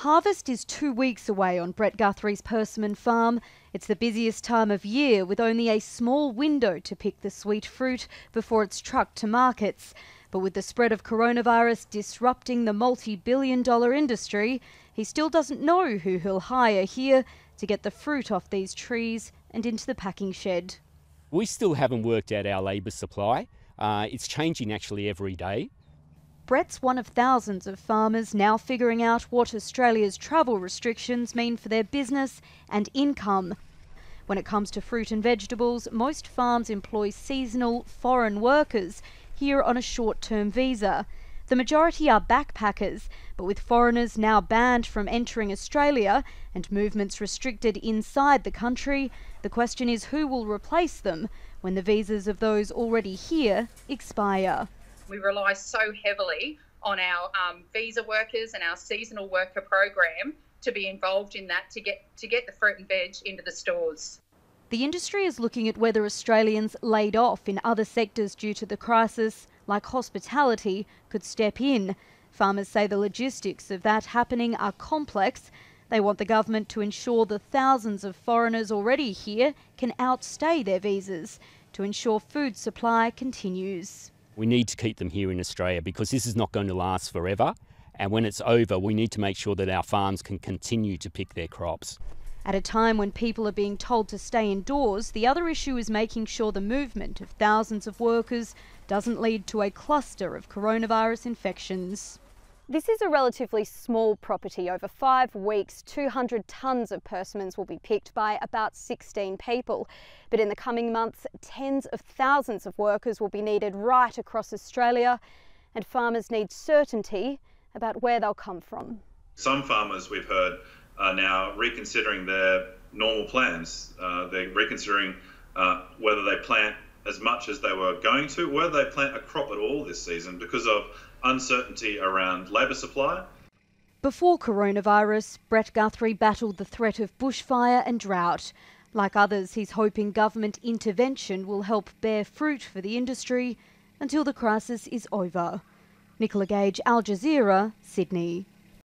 Harvest is 2 weeks away on Brett Guthrie's Persimmon farm. It's the busiest time of year, with only a small window to pick the sweet fruit before it's trucked to markets. But with the spread of coronavirus disrupting the multi-billion-dollar industry, he still doesn't know who he'll hire here to get the fruit off these trees and into the packing shed. We still haven't worked out our labour supply. It's changing actually every day. Brett's one of thousands of farmers now figuring out what Australia's travel restrictions mean for their business and income. When it comes to fruit and vegetables, most farms employ seasonal foreign workers here on a short-term visa. The majority are backpackers, but with foreigners now banned from entering Australia and movements restricted inside the country, the question is who will replace them when the visas of those already here expire. We rely so heavily on our visa workers and our seasonal worker program to be involved in that to get the fruit and veg into the stores. The industry is looking at whether Australians laid off in other sectors due to the crisis, like hospitality, could step in. Farmers say the logistics of that happening are complex. They want the government to ensure the thousands of foreigners already here can outstay their visas to ensure food supply continues. We need to keep them here in Australia because this is not going to last forever. And when it's over, we need to make sure that our farms can continue to pick their crops. At a time when people are being told to stay indoors, the other issue is making sure the movement of thousands of workers doesn't lead to a cluster of coronavirus infections. This is a relatively small property. Over 5 weeks, 200 tonnes of persimmons will be picked by about 16 people. But in the coming months, tens of thousands of workers will be needed right across Australia, and farmers need certainty about where they'll come from. Some farmers, we've heard, are now reconsidering their normal plans. They're reconsidering whether they plant as much as they were going to, whether they plant a crop at all this season because of uncertainty around labour supply. Before coronavirus, Brett Guthrie battled the threat of bushfire and drought. Like others, he's hoping government intervention will help bear fruit for the industry until the crisis is over. Nicola Gage, Al Jazeera, Sydney.